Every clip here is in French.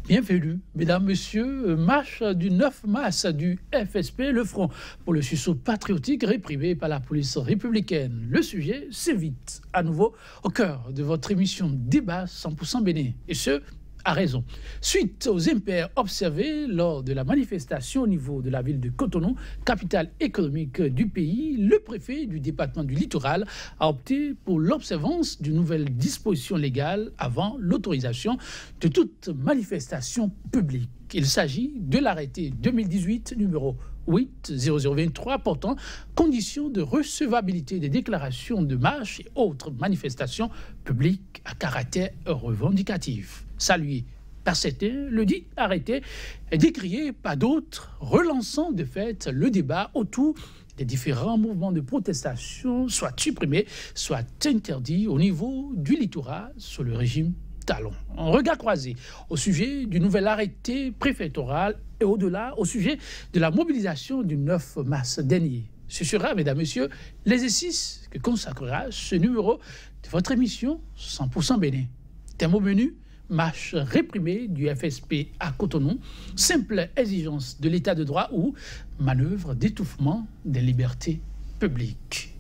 Bienvenue, mesdames, messieurs. Marche du 9 mars du FSP, le Front pour le sursaut patriotique réprimé par la police républicaine. Le sujet s'évite à nouveau au cœur de votre émission Débat 100% Bénin. Et ce, à raison. Suite aux impairs observés lors de la manifestation au niveau de la ville de Cotonou, capitale économique du pays, le préfet du département du Littoral a opté pour l'observance d'une nouvelle disposition légale avant l'autorisation de toute manifestation publique. Il s'agit de l'arrêté 2018 numéro 8-0023 portant conditions de recevabilité des déclarations de marche et autres manifestations publiques à caractère revendicatif. Salué par certains, le dit arrêté est décrié par d'autres, relançant de fait le débat autour des différents mouvements de protestation, soit supprimés, soit interdits au niveau du littoral sous le régime Talon. Un regard croisé au sujet du nouvel arrêté préfectoral et au-delà au sujet de la mobilisation du 9 mars dernier. Ce sera, mesdames, messieurs, l'exercice que consacrera ce numéro de votre émission 100% Bénin. Thème au menu, marche réprimée du FSP à Cotonou, simple exigence de l'état de droit ou manœuvre d'étouffement des libertés publiques.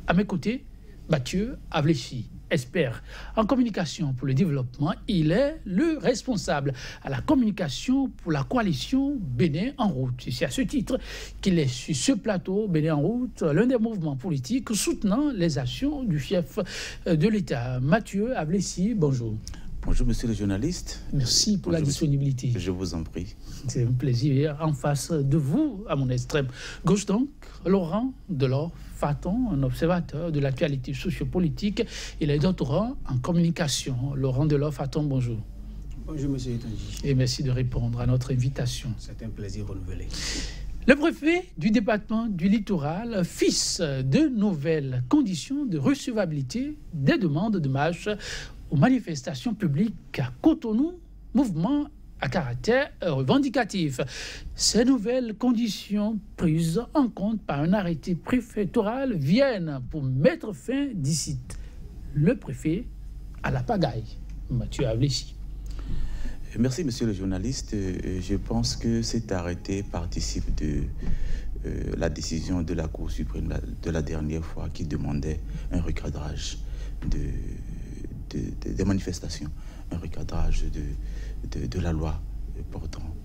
À mes côtés, Mathieu Avléchi, expert en communication pour le développement. Il est le responsable à la communication pour la coalition Bénin en route. C'est à ce titre qu'il est sur ce plateau, Bénin en route, l'un des mouvements politiques soutenant les actions du chef de l'État. Mathieu Avléchi, bonjour. Bonjour, monsieur le journaliste. Merci pour la disponibilité. Je vous en prie. C'est un plaisir. En face de vous, à mon extrême gauche donc, Laurent Delors Faton, un observateur de l'actualité sociopolitique. Il est doctorant en communication. Laurent Delors Faton, bonjour. Bonjour, monsieur Etanji. Et merci de répondre à notre invitation. C'est un plaisir renouvelé. Le préfet du département du Littoral fixe de nouvelles conditions de recevabilité des demandes de marche aux manifestations publiques à Cotonou, mouvement à caractère revendicatif. Ces nouvelles conditions prises en compte par un arrêté préfectoral viennent pour mettre fin, d'ici le préfet, à la pagaille. Mathieu Avléchi. Merci, monsieur le journaliste. Je pense que cet arrêté participe de la décision de la Cour suprême de la dernière fois qui demandait un recadrage des manifestations, un recadrage de la loi portant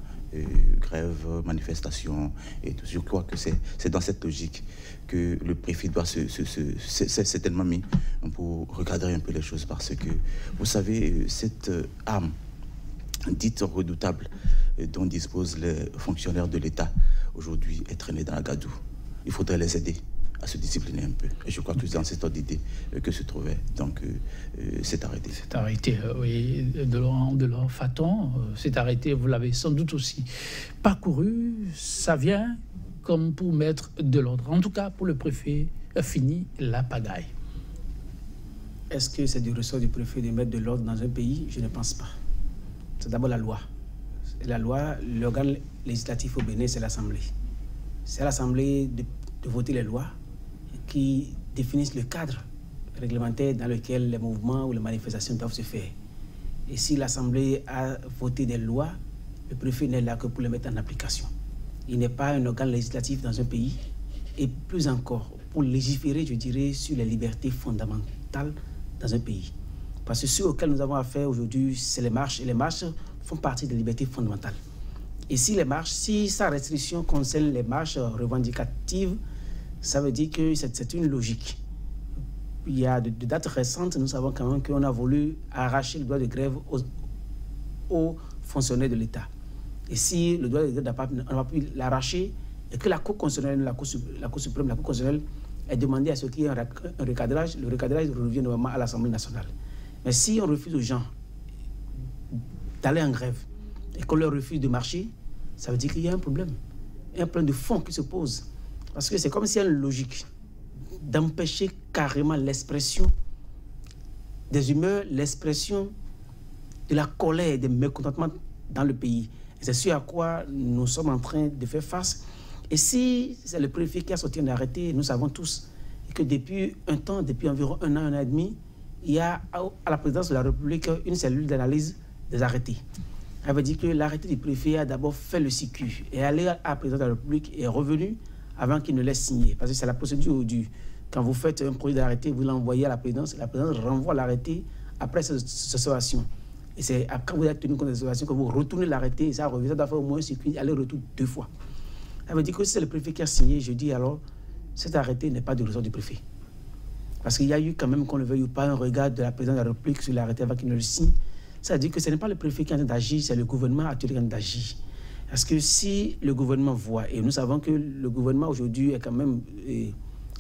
grève, manifestation et tout. Je crois que c'est dans cette logique que le préfet doit s'est tellement mis pour recadrer un peu les choses, parce que, vous savez, cette arme dite redoutable dont disposent les fonctionnaires de l'État aujourd'hui est traînée dans la gadoue. Il faudrait les aider à se discipliner un peu. Et je crois que c'est dans cette ordre d'idée que se trouvait donc cet arrêté. Cet arrêté, oui, de Laurent Faton, cet arrêté, vous l'avez sans doute aussi parcouru, ça vient comme pour mettre de l'ordre. En tout cas, pour le préfet, fini la pagaille. Est-ce que c'est du ressort du préfet de mettre de l'ordre dans un pays? Je ne pense pas. C'est d'abord la loi. Et la loi, l'organe législatif au Bénin, c'est l'Assemblée. C'est à l'Assemblée de voter les lois qui définissent le cadre réglementaire dans lequel les mouvements ou les manifestations doivent se faire. Et si l'Assemblée a voté des lois, le préfet n'est là que pour les mettre en application. Il n'est pas un organe législatif dans un pays, et plus encore, pour légiférer, je dirais, sur les libertés fondamentales dans un pays. Parce que ce auquel nous avons affaire aujourd'hui, c'est les marches, et les marches font partie des libertés fondamentales. Et si les marches, si sa restriction concerne les marches revendicatives, ça veut dire que c'est une logique. Il y a de dates récentes, nous savons quand même qu'on a voulu arracher le droit de grève aux fonctionnaires de l'État. Et si le droit de grève n'a pas pu l'arracher, et que la Cour constitutionnelle, la Cour suprême, la Cour constitutionnelle est demandé à ce qu'il y ait un recadrage, le recadrage revient normalement à l'Assemblée nationale. Mais si on refuse aux gens d'aller en grève et qu'on leur refuse de marcher, ça veut dire qu'il y a un problème. Il y a un problème de fond qui se pose. Parce que c'est comme s'il y a une logique d'empêcher carrément l'expression des humeurs, l'expression de la colère, des mécontentements dans le pays. C'est ce à quoi nous sommes en train de faire face. Et si c'est le préfet qui a sorti un arrêté, nous savons tous que depuis un temps, depuis environ un an et demi, il y a à la présidence de la République une cellule d'analyse des arrêtés. Ça veut dire que l'arrêté du préfet a d'abord fait le circuit et allé à la présidence de la République et est revenu avant qu'il ne laisse signer. Parce que c'est la procédure aujourd'hui. Quand vous faites un projet d'arrêté, vous l'envoyez à la présidence renvoie l'arrêté après cette observation. Et c'est quand vous avez tenu compte de cette observation que vous retournez l'arrêté et ça revient. Ça doit faire au moins un circuit, aller-retour 2 fois. Ça veut dire que si c'est le préfet qui a signé, je dis alors, cet arrêté n'est pas du ressort du préfet. Parce qu'il y a eu quand même, qu'on le veuille ou pas, un regard de la présidence de la République sur l'arrêté avant qu'il ne le signe. Ça veut dire que ce n'est pas le préfet qui est en train d'agir, c'est le gouvernement actuel qui est en train d'agir. Parce que si le gouvernement voit, et nous savons que le gouvernement aujourd'hui est quand même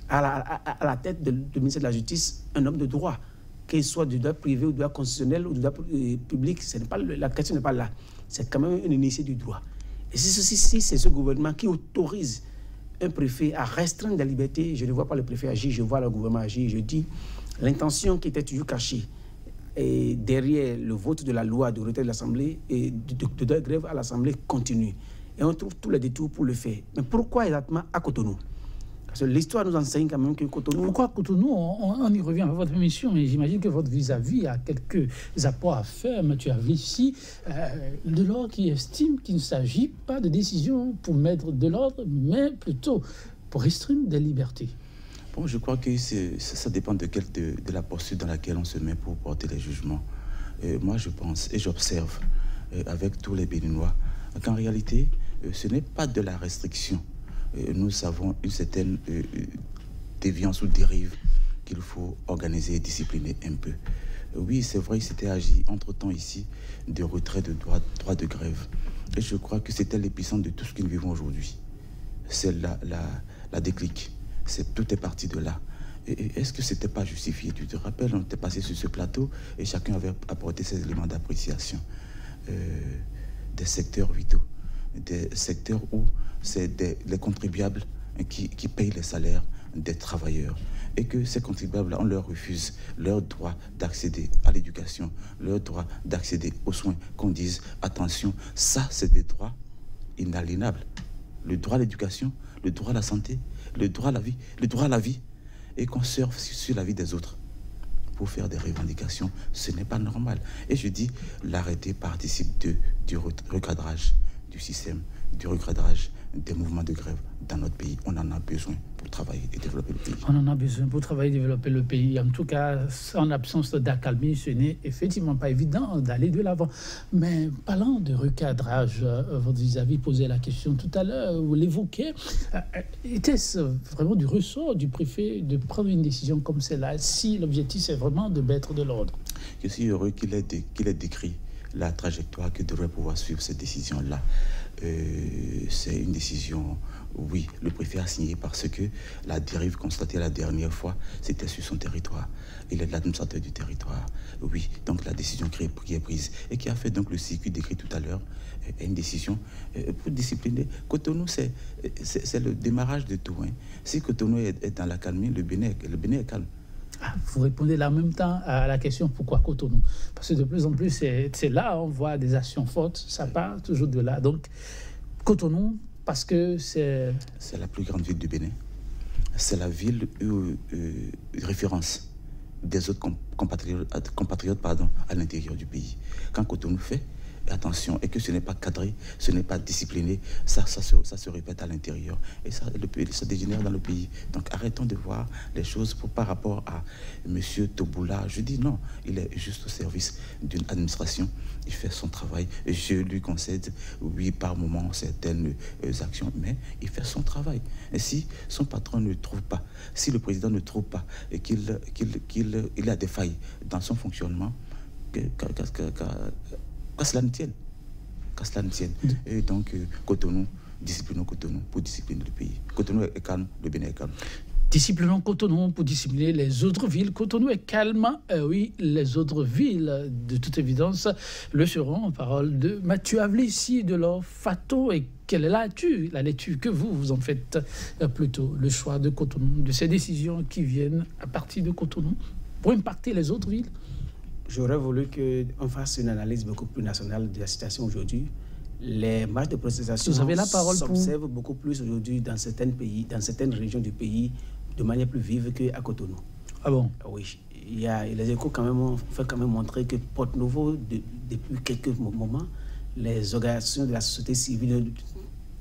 à la tête du ministère de la Justice, un homme de droit, qu'il soit du droit privé ou du droit constitutionnel ou du droit public, la question n'est pas là. C'est quand même un initié du droit. Et si c'est ce gouvernement qui autorise un préfet à restreindre la liberté, je ne vois pas le préfet agir, je vois le gouvernement agir. Je dis, l'intention qui était toujours cachée et derrière le vote de la loi de retrait de l'Assemblée et de grève à l'Assemblée continue. Et on trouve tous les détours pour le faire. Mais pourquoi exactement à Cotonou? Parce que l'histoire nous enseigne quand même que Cotonou... Pourquoi Cotonou? On y revient à votre émission, mais j'imagine que votre vis-à-vis a quelques apports à faire. Mathieu Avlissi, Delors qui estime qu'il ne s'agit pas de décision pour mettre de l'ordre, mais plutôt pour restreindre des libertés. Bon, je crois que ça dépend de la posture dans laquelle on se met pour porter les jugements. Moi, je pense et j'observe avec tous les Béninois qu'en réalité, ce n'est pas de la restriction. Nous avons une certaine déviance ou dérive qu'il faut organiser et discipliner un peu. Oui, c'est vrai, il s'était agi entre-temps ici de retrait de droit de grève. Et je crois que c'était l'épicentre de tout ce que nous vivons aujourd'hui. C'est la déclic. Tout est parti de là. Est-ce que ce n'était pas justifié? Tu te rappelles, on était passé sur ce plateau et chacun avait apporté ses éléments d'appréciation des secteurs vitaux, des secteurs où c'est les contribuables qui payent les salaires des travailleurs et que ces contribuables-là, on leur refuse leur droit d'accéder à l'éducation, leur droit d'accéder aux soins, qu'on dise attention, ça c'est des droits inaliénables. Le droit à l'éducation, le droit à la santé, le droit à la vie, et qu'on surfe sur la vie des autres pour faire des revendications, ce n'est pas normal. Et je dis, l'arrêté participe du recadrage du système, du recadrage des mouvements de grève dans notre pays. On en a besoin pour travailler et développer le pays. On en a besoin pour travailler et développer le pays. En tout cas, en l'absence d'accalmie, ce n'est effectivement pas évident d'aller de l'avant. Mais parlant de recadrage, votre vis-à-vis posait la question tout à l'heure, vous l'évoquez. Était-ce vraiment du ressort du préfet de prendre une décision comme celle-là, si l'objectif c'est vraiment de mettre de l'ordre? Je suis heureux qu'il ait décrit la trajectoire que devrait pouvoir suivre cette décision-là. C'est une décision, oui, le préfet a signé parce que la dérive constatée la dernière fois, c'était sur son territoire. Il est l'administrateur du territoire, oui. Donc la décision qui est prise et qui a fait donc le circuit décrit tout à l'heure, est une décision pour discipliner. Cotonou, c'est le démarrage de tout. Hein. Si Cotonou est dans la calmie, le Bénin est calme. Vous répondez là en même temps à la question pourquoi Cotonou? Parce que de plus en plus, c'est là on voit des actions fortes, ça part toujours de là. Donc, Cotonou, parce que c'est... C'est la plus grande ville du Bénin. C'est la ville référence des autres compatriotes à l'intérieur du pays. Quand Cotonou fait, attention, et que ce n'est pas cadré, ce n'est pas discipliné, ça se répète à l'intérieur. Et ça dégénère dans le pays. Donc arrêtons de voir les choses par rapport à M. Toboula. Je dis non, il est juste au service d'une administration. Il fait son travail. Je lui concède, oui, par moment, certaines actions, mais il fait son travail. Et si son patron ne trouve pas, si le président ne trouve pas et qu'il a des failles dans son fonctionnement, qu'à cela ne tienne. Et donc, Cotonou, disciplinons Cotonou pour discipliner le pays. Cotonou est calme, le Bénin est calme. Disciplinons Cotonou pour discipliner les autres villes. Cotonou est calme, oui, les autres villes, de toute évidence, le seront, en parole de Mathieu Avlissi, Delors Fato. Et quelle est la lecture que vous en faites plutôt, le choix de Cotonou, de ces décisions qui viennent à partir de Cotonou pour impacter les autres villes? J'aurais voulu qu'on fasse une analyse beaucoup plus nationale de la situation aujourd'hui. Les marges de protestation s'observent beaucoup plus aujourd'hui dans certains pays, dans certaines régions du pays, de manière plus vive qu'à Cotonou. Ah bon? Oui. Les échos ont fait montrer que Porte-Nouveau, depuis quelques moments, les organisations de la société civile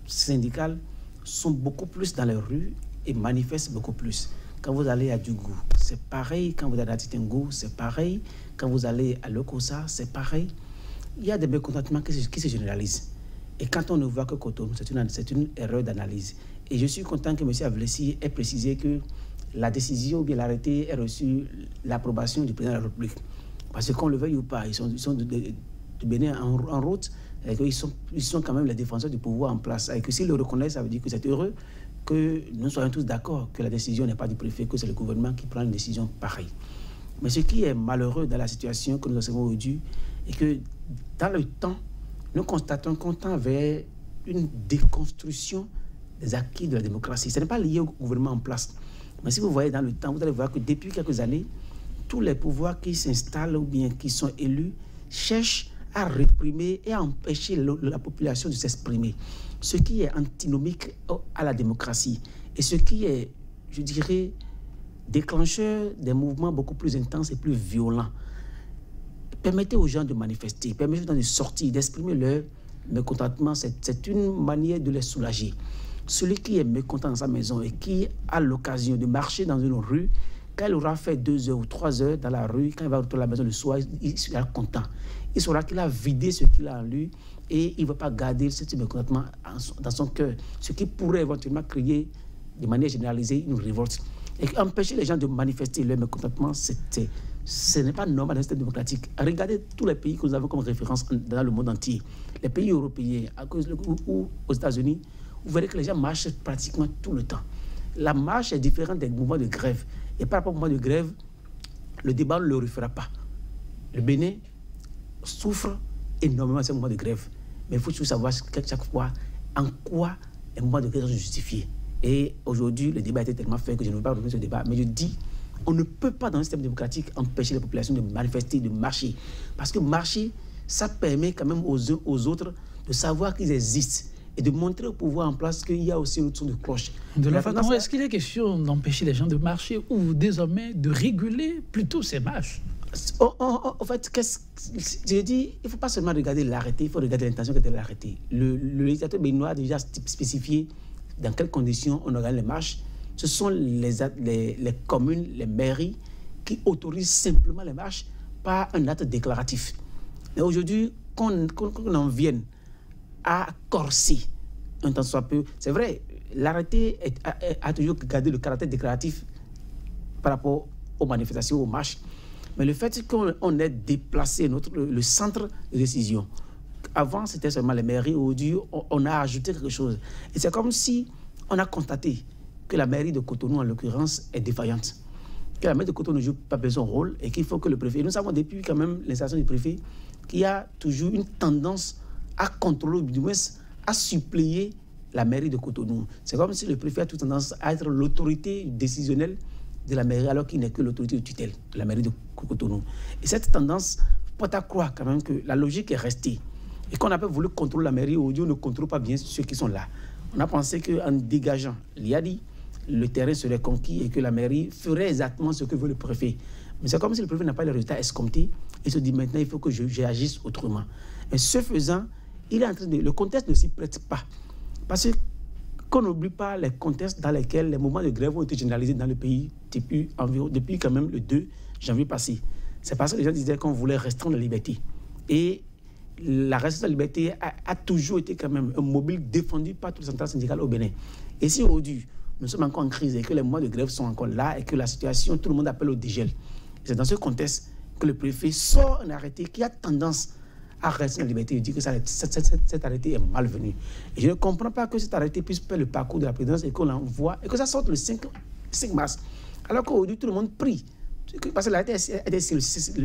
syndicale sont beaucoup plus dans les rues et manifestent beaucoup plus. Quand vous allez à Djougou, c'est pareil. Quand vous allez à Titengo, c'est pareil. Quand vous allez à Lokossa, c'est pareil. Il y a des mécontentements qui se généralisent. Et quand on ne voit que Cotonou, c'est une erreur d'analyse. Et je suis content que M. Avlessi ait précisé que la décision ou bien l'arrêté ait reçu l'approbation du président de la République. Parce que qu'on le veuille ou pas, ils sont de Bénin en route, et qu'ils sont quand même les défenseurs du pouvoir en place. Et que s'ils le reconnaissent, ça veut dire que c'est heureux que nous soyons tous d'accord que la décision n'est pas du préfet, que c'est le gouvernement qui prend une décision pareille. Mais ce qui est malheureux dans la situation que nous observons aujourd'hui, est que dans le temps, nous constatons qu'on tend vers une déconstruction des acquis de la démocratie. Ce n'est pas lié au gouvernement en place. Mais si vous voyez dans le temps, vous allez voir que depuis quelques années, tous les pouvoirs qui s'installent ou bien qui sont élus cherchent à réprimer et à empêcher la population de s'exprimer. Ce qui est antinomique à la démocratie et ce qui est, je dirais, déclencheur des mouvements beaucoup plus intenses et plus violents. Permettez aux gens de manifester, permettez aux gens de sortir, d'exprimer leur mécontentement. C'est une manière de les soulager. Celui qui est mécontent dans sa maison et qui a l'occasion de marcher dans une rue, quand il aura fait 2 heures ou 3 heures dans la rue, quand il va retourner à la maison le soir, il sera content. Il saura qu'il a vidé ce qu'il a en lui et il ne va pas garder ce mécontentement dans son cœur. Ce qui pourrait éventuellement créer de manière généralisée une révolte. Et empêcher les gens de manifester leur mécontentement, ce n'est pas normal dans un système démocratique. Regardez tous les pays que nous avons comme référence dans le monde entier. Les pays européens ou aux États-Unis, vous verrez que les gens marchent pratiquement tout le temps. La marche est différente des mouvements de grève. Et par rapport au mouvement de grève, le débat ne le refera pas. Le Bénin souffre énormément de ces mouvements de grève. Mais il faut toujours savoir chaque fois en quoi les mouvements de grève sont justifiés. Et aujourd'hui, le débat a été tellement fait que je ne veux pas revenir sur ce débat. Mais je dis, on ne peut pas dans un système démocratique empêcher les populations de manifester, de marcher. Parce que marcher, ça permet quand même aux uns aux autres de savoir qu'ils existent et de montrer au pouvoir en place qu'il y a aussi une autre son de cloche. De la façon, est-ce qu'il est question d'empêcher les gens de marcher ou désormais de réguler plutôt ces marches? En fait, je dis, il ne faut pas seulement regarder l'arrêté, il faut regarder l'intention qui était l'arrêté. Le législateur béninois a déjà spécifié dans quelles conditions on organise les marches. Ce sont les communes, les mairies qui autorisent simplement les marches par un acte déclaratif. Mais aujourd'hui, qu'on en vienne à corser un temps soit peu, c'est vrai, l'arrêté a toujours gardé le caractère déclaratif par rapport aux manifestations, aux marches. Mais le fait qu'on ait déplacé le centre de décision, avant c'était seulement les mairies, aujourd'hui on a ajouté quelque chose. Et c'est comme si on a constaté que la mairie de Cotonou, en l'occurrence, est défaillante. Que la mairie de Cotonou ne joue pas bien son rôle et qu'il faut que le préfet... Nous savons depuis quand même l'installation du préfet qu'il y a toujours une tendance à contrôler, du moins à suppléer la mairie de Cotonou. C'est comme si le préfet a toute tendance à être l'autorité décisionnelle de la mairie alors qu'il n'est que l'autorité de tutelle de la mairie de Cotonou. Et cette tendance porte à croire quand même que la logique est restée et qu'on n'a pas voulu contrôler la mairie, aujourd'hui on ne contrôle pas bien ceux qui sont là. On a pensé qu'en dégageant l'IADI, le terrain serait conquis et que la mairie ferait exactement ce que veut le préfet. Mais c'est comme si le préfet n'a pas les résultats escomptés et se dit maintenant il faut que j'agisse autrement. Et ce faisant, il est en train de... Le contexte ne s'y prête pas. Parce qu'on n'oublie pas les contextes dans lesquels les mouvements de grève ont été généralisés dans le pays depuis quand même le 2 janvier passé. C'est parce que les gens disaient qu'on voulait restreindre la liberté. Et la restriction de la liberté a toujours été quand même un mobile défendu par toutes les centrales syndicales au Bénin. Et si aujourd'hui, nous sommes encore en crise et que les mois de grève sont encore là et que la situation, tout le monde appelle au dégel. C'est dans ce contexte que le préfet sort un arrêté qui a tendance à rester la liberté. Il dit que cet arrêté est malvenu. Et je ne comprends pas que cet arrêté puisse faire le parcours de la présidence et qu'on l'envoie et que ça sorte le 5 mars. Alors qu'aujourd'hui, tout le monde prie. Parce que l'arrêté est le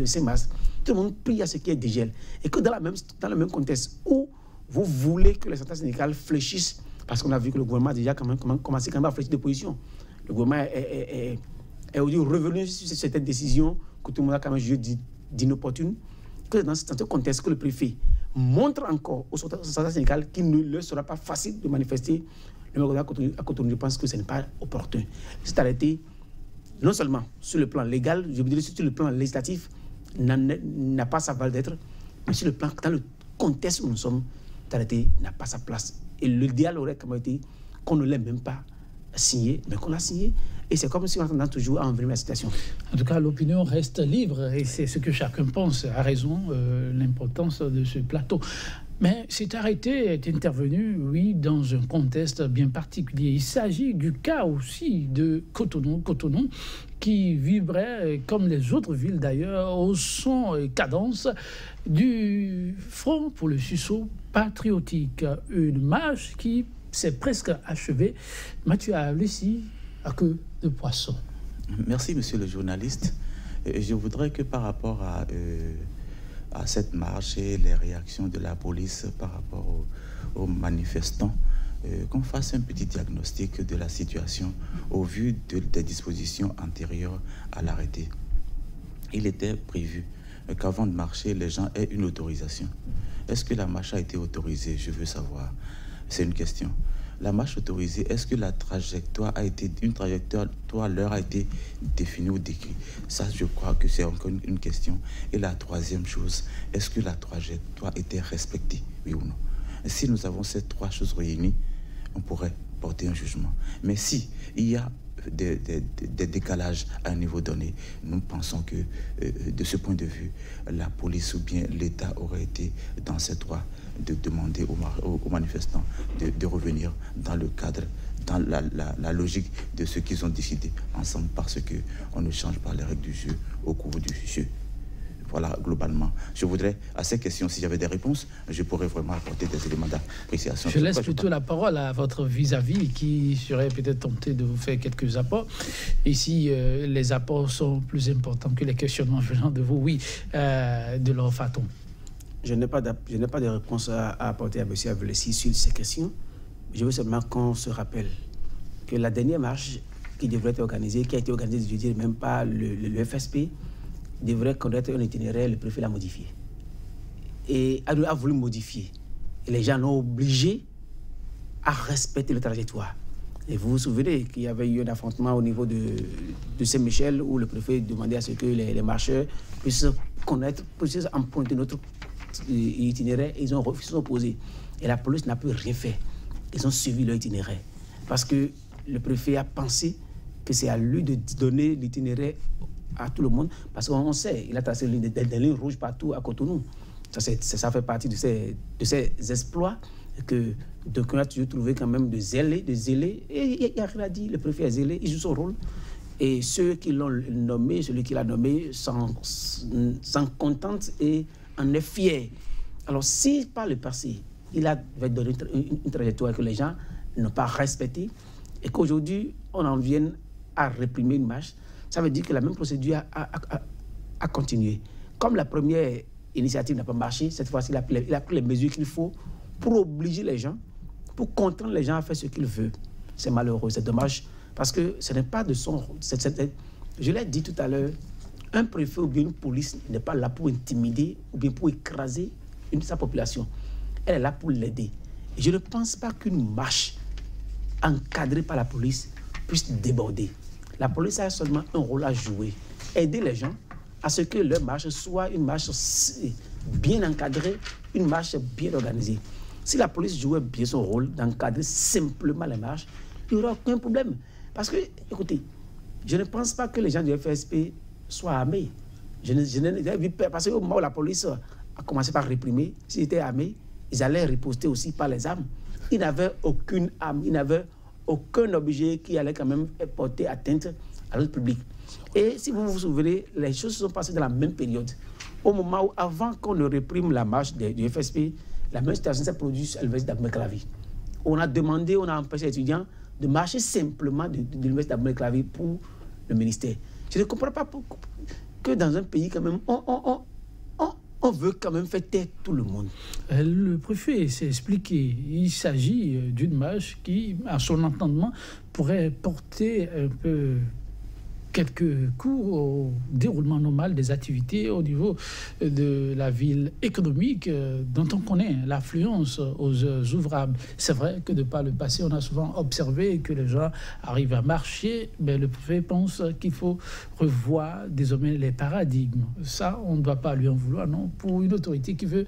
5 mars. Tout le monde prie à ce qui est dégel. Et que dans le même contexte où vous voulez que les centrales syndicales fléchissent, parce qu'on a vu que le gouvernement a déjà quand même commencé à fléchir de position. Le gouvernement est revenu sur certaines décisions que tout le monde a quand même jugé d'inopportunes. Que dans ce contexte, que le préfet montre encore aux centrales syndicales qu'il ne leur sera pas facile de manifester le gouvernement à Cotonou. Je pense que ce n'est pas opportun. C'est arrêté, non seulement sur le plan légal, je veux dire sur le plan législatif, n'a pas sa valeur d'être, mais sur le plan, contexte où nous sommes, d'arrêter n'a pas sa place. Et le dialogue aurait comme été qu'on ne l'ait même pas signé, mais qu'on l'a signé. Et c'est comme si on attendait toujours à envenimer la situation. En tout cas, l'opinion reste libre et c'est ce que chacun pense. A raison, l'importance de ce plateau. Mais cet arrêté est intervenu, oui, dans un contexte bien particulier. Il s'agit du cas aussi de Cotonou, qui vibrait, comme les autres villes d'ailleurs, au son et cadence du Front pour le sursaut patriotique. Une marche qui s'est presque achevée. Mathieu Lucie, à queue de poisson. Merci, monsieur le journaliste. Je voudrais que par rapport à cette marche et les réactions de la police par rapport aux manifestants, qu'on fasse un petit diagnostic de la situation au vu des dispositions antérieures à l'arrêté. Il était prévu qu'avant de marcher, les gens aient une autorisation. Est-ce que la marche a été autorisée? Je veux savoir. C'est une question. La marche autorisée, est-ce que la trajectoire a été, une trajectoire leur a été définie ou décrite? Ça, je crois que c'est encore une question. Et la troisième chose, est-ce que la trajectoire était respectée, oui ou non? Si nous avons ces trois choses réunies, on pourrait porter un jugement. Mais si il y a des décalages à un niveau donné, nous pensons que de ce point de vue, la police ou bien l'État aurait été dans ses droits de demander aux manifestants de revenir dans le cadre, dans la logique de ce qu'ils ont décidé ensemble, parce qu'on ne change pas les règles du jeu au cours du jeu. Voilà, globalement. Je voudrais, à ces questions, si j'avais des réponses, je pourrais vraiment apporter des éléments d'appréciation. Je laisse plutôt la parole à votre vis-à-vis qui serait peut-être tenté de vous faire quelques apports. Et si les apports sont plus importants que les questionnements venant de vous, oui, de leur Faton. Je n'ai pas de réponse à apporter à M. Avelessi sur ces questions. Je veux seulement qu'on se rappelle que la dernière marche qui devrait être organisée, qui a été organisée, je dirais même pas le FSP, devrait connaître un itinéraire, le préfet l'a modifié. Et a voulu modifier. Et les gens l'ont obligé à respecter la trajectoire. Et vous vous souvenez qu'il y avait eu un affrontement au niveau de Saint-Michel où le préfet demandait à ce que les marcheurs puissent connaître, puissent emprunter notre itinéraire. Et ils ont refusé, ils sont opposés. Et la police n'a plus rien fait. Ils ont suivi leur itinéraire. Parce que le préfet a pensé que c'est à lui de donner l'itinéraire à tout le monde, parce qu'on sait, il a tracé des lignes rouges partout à Cotonou. Ça fait partie de ces exploits que on a toujours trouvé quand même de zélés, et il n'y a rien à dire, le préfet est zélé, il joue son rôle. Et ceux qui l'ont nommé, celui qui l'a nommé, s'en contentent et en est fier. Alors si par le passé, il avait donné une trajectoire que les gens n'ont pas respectée, et qu'aujourd'hui, on en vienne à réprimer une marche, ça veut dire que la même procédure a continué. Comme la première initiative n'a pas marché, cette fois-ci, il a pris les mesures qu'il faut pour obliger les gens, pour contraindre les gens à faire ce qu'ils veulent. C'est malheureux, c'est dommage, parce que ce n'est pas de son... Je l'ai dit tout à l'heure, un préfet ou bien une police n'est pas là pour intimider ou bien pour écraser sa population. Elle est là pour l'aider. Et je ne pense pas qu'une marche encadrée par la police puisse déborder. La police a seulement un rôle à jouer, aider les gens à ce que leur marche soit une marche bien encadrée, une marche bien organisée. Si la police jouait bien son rôle d'encadrer simplement les marches, il n'y aura aucun problème. Parce que, écoutez, je ne pense pas que les gens du FSP soient armés. Parce qu'au moment où la police a commencé par réprimer, s'ils étaient armés, ils allaient riposter aussi par les armes. Ils n'avaient aucune arme, ils n'avaient aucun objet qui allait quand même porter atteinte à l'ordre public. Et si vous vous souvenez, les choses se sont passées dans la même période. Au moment où, avant qu'on ne réprime la marche du FSP, la même situation s'est produite à l'université d'Abomey-Clavie. On a demandé, on a empêché les étudiants de marcher simplement de l'université d'Abomey-Clavie pour le ministère. Je ne comprends pas que dans un pays, quand même, on veut quand même faire taire tout le monde. Le préfet s'est expliqué. Il s'agit d'une marche qui, à son entendement, pourrait porter un peu quelques coups au déroulement normal des activités au niveau de la ville économique dont on connaît l'affluence aux ouvrables. C'est vrai que de par le passé, on a souvent observé que les gens arrivent à marcher, mais le préfet pense qu'il faut revoir désormais les paradigmes. Ça, on ne doit pas lui en vouloir, non, pour une autorité qui veut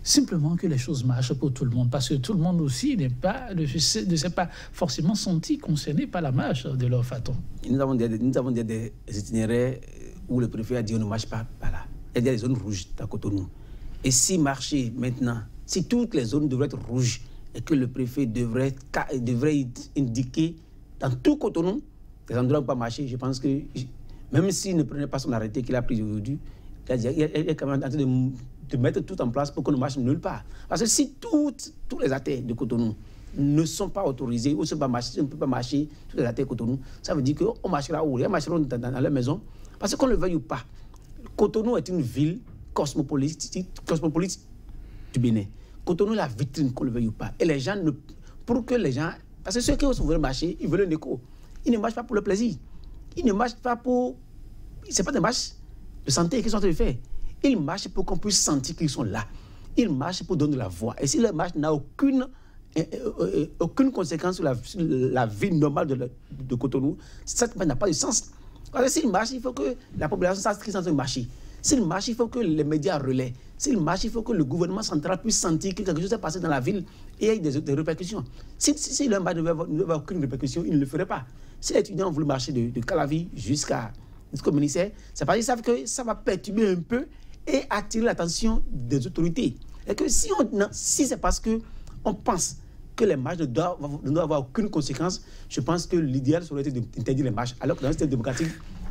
simplement que les choses marchent pour tout le monde, parce que tout le monde aussi ne s'est pas forcément senti concerné par la marche de leur faton. Nous avons des itinéraires où le préfet a dit on ne marche pas là. Il y a des zones rouges à Cotonou. Et si marcher maintenant, si toutes les zones devraient être rouges et que le préfet devrait indiquer dans tout Cotonou les endroits où ne pas marcher, je pense que même s'il ne prenait pas son arrêté qu'il a pris aujourd'hui, il est quand même en train de mettre tout en place pour qu'on ne marche nulle part. Parce que si tous les athées de Cotonou ne sont pas autorisés ou ne peuvent pas marcher, tous les athées de Cotonou, ça veut dire qu'on marchera où? Ils marcheront dans leur maison. Parce qu'on ne le veuille ou pas, Cotonou est une ville cosmopolite du Bénin. Cotonou est la vitrine, qu'on le veuille ou pas. Et les gens, parce que ceux qui veulent marcher, ils veulent un écho. Ils ne marchent pas pour le plaisir. Ils ne marchent pas pour... Ce n'est pas des marches de santé qu'ils sont en train de faire. Ils marchent pour qu'on puisse sentir qu'ils sont là. Ils marchent pour donner la voix. Et si leur marche n'a aucune conséquence sur la vie normale de Cotonou, ça n'a pas de sens. Parce que s'ils marchent, il faut que la population sache qu'ils sont en train de marcher. S'ils marchent, il faut que les médias relaient. S'ils marchent, il faut que le gouvernement central puisse sentir que quelque chose est passé dans la ville et il y a des répercussions. Si leur marche ne veut avoir aucune répercussion, ils ne le feraient pas. Si les étudiants ont voulu marcher de Calavi jusqu'au ministère, c'est parce qu'ils savent que ça va perturber un peu et attirer l'attention des autorités. Et que si c'est parce qu'on pense que les marches ne doivent avoir aucune conséquence, je pense que l'idéal serait d'interdire les marches. Alors que dans un système démocratique,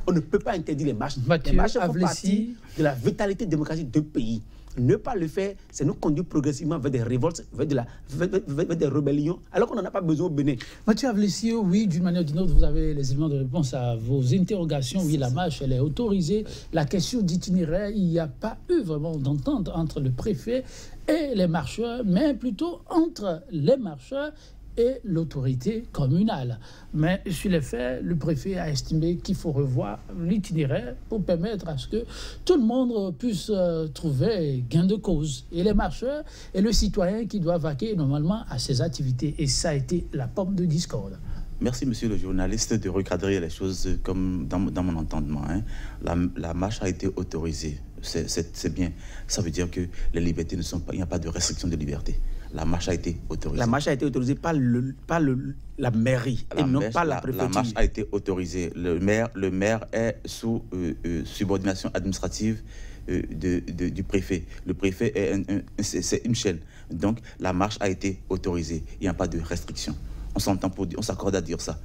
on ne peut pas interdire les marches. Les marches font partie de la vitalité démocratique du pays. Ne pas le faire, c'est nous conduire progressivement vers des révoltes, vers des rébellions, alors qu'on n'en a pas besoin au Bénin. Mathieu Avlessi, oui, d'une manière ou d'une autre, vous avez les éléments de réponse à vos interrogations. Oui, la marche, elle est autorisée. La question d'itinéraire, il n'y a pas eu vraiment d'entente entre le préfet et les marcheurs, mais plutôt entre les marcheurs et l'autorité communale. Mais sur les faits, le préfet a estimé qu'il faut revoir l'itinéraire pour permettre à ce que tout le monde puisse trouver gain de cause. Et les marcheurs et le citoyen qui doivent vaquer normalement à ses activités. Et ça a été la pomme de discorde. Merci, monsieur le journaliste, de recadrer les choses comme dans mon entendement. La marche a été autorisée. C'est bien. Ça veut dire que les libertés ne sont pas... Il n'y a pas de restriction de liberté. La marche a été autorisée. La marche a été autorisée par la mairie et non pas la préfecture. La marche a été autorisée. Le maire est sous subordination administrative du préfet. Le préfet, c'est une chaîne. Donc, la marche a été autorisée. Il n'y a pas de restriction. On s'entend on s'accorde à dire ça.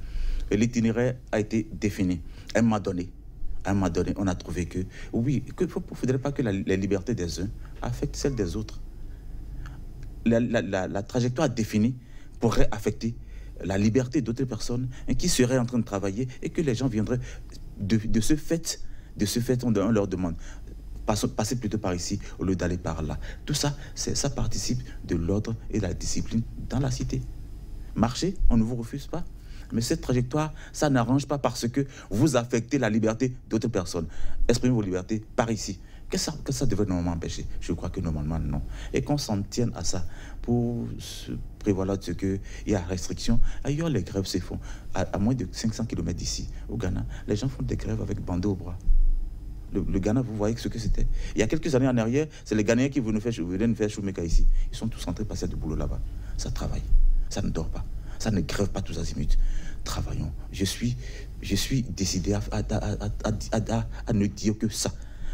L'itinéraire a été défini. À un moment donné, on a trouvé que, oui, qu'il ne faudrait pas que les libertés des uns affectent celles des autres. La trajectoire définie pourrait affecter la liberté d'autres personnes qui seraient en train de travailler et que les gens viendraient de ce fait, on leur demande passer plutôt par ici au lieu d'aller par là. Tout ça, ça participe de l'ordre et de la discipline dans la cité. Marcher, on ne vous refuse pas. Mais cette trajectoire, ça n'arrange pas parce que vous affectez la liberté d'autres personnes. Exprimez vos libertés par ici. Que ça devrait normalement empêcher? Je crois que normalement, non. Et qu'on s'en tienne à ça pour se prévaloir de ce qu'il y a restriction. Ailleurs, les grèves se font. À moins de 500 km d'ici, au Ghana, les gens font des grèves avec bandeau au bras. Le Ghana, vous voyez ce que c'était. Il y a quelques années en arrière, c'est les Ghanéens qui venaient nous faire Choumeka ici. Ils sont tous en train de passer du boulot là-bas. Ça travaille. Ça ne dort pas. Ça ne grève pas tous azimuts. Travaillons. Je suis décidé à ne dire que ça.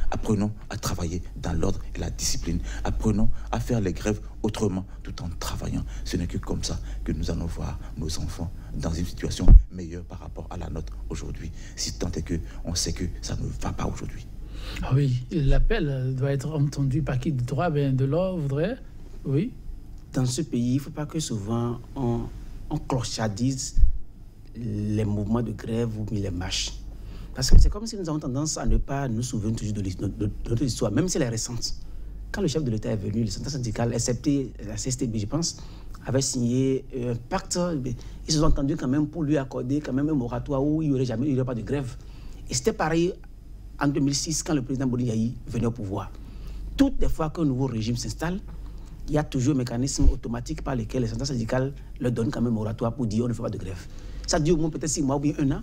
Apprenons à travailler dans l'ordre et la discipline. Apprenons à faire les grèves autrement, tout en travaillant. Ce n'est que comme ça que nous allons voir nos enfants dans une situation meilleure par rapport à la nôtre aujourd'hui. Si tant est qu'on sait que ça ne va pas aujourd'hui. Ah oui, l'appel doit être entendu par qui de droit, de l'ordre voudrait. Oui. Dans ce pays, il ne faut pas que souvent on clochardise les mouvements de grève ou les marches. Parce que c'est comme si nous avons tendance à ne pas nous souvenir toujours de notre histoire, même si elle est récente. Quand le chef de l'État est venu, le centre syndical, excepté la CSTB, je pense, avait signé un pacte. Ils se sont entendus quand même pour lui accorder quand même un moratoire où il n'y aurait pas de grève. Et c'était pareil en 2006, quand le président Boni venait au pouvoir. Toutes les fois qu'un nouveau régime s'installe, il y a toujours un mécanisme automatique par lequel les centrales syndicales leur donnent quand même un moratoire pour dire on ne fait pas de grève. Ça dure au moins peut-être 6 mois ou bien 1 an.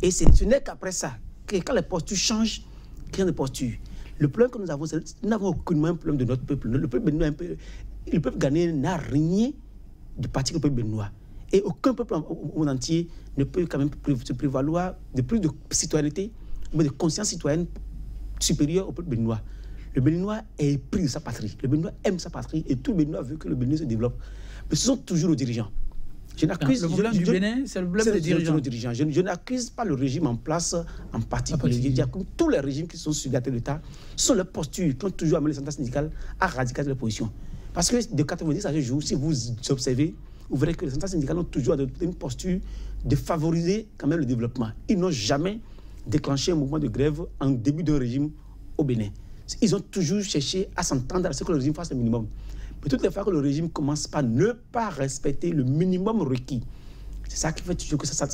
Et ce n'est qu'après ça, que quand les postures changent, qu'il y a des postures. Le problème que nous avons, c'est que nous n'avons aucunement un problème de notre peuple. Le peuple béninois, le peuple ghanéen n'a rien de particulier au peuple béninois. Et aucun peuple au monde entier ne peut quand même se prévaloir de plus de citoyenneté, mais de conscience citoyenne supérieure au peuple béninois. Le Béninois est épris de sa patrie. Le Béninois aime sa patrie et tout le Béninois veut que le Bénin se développe. Mais ce sont toujours nos dirigeants. Le problème du Bénin, c'est le problème des dirigeants. Je n'accuse pas le régime en place en particulier. Tous les régimes qui sont sur la tête de l'État sont les postures qui ont toujours amené les centrales syndicales à radicaliser leur position. Parce que de 90 à ce jour, si vous observez, vous verrez que les centrales syndicales ont toujours adopté une posture de favoriser quand même le développement. Ils n'ont jamais déclenché un mouvement de grève en début d'un régime au Bénin. Ils ont toujours cherché à s'entendre à ce que le régime fasse le minimum. Mais toutes les fois que le régime commence par ne pas respecter le minimum requis, c'est ça qui fait toujours que ça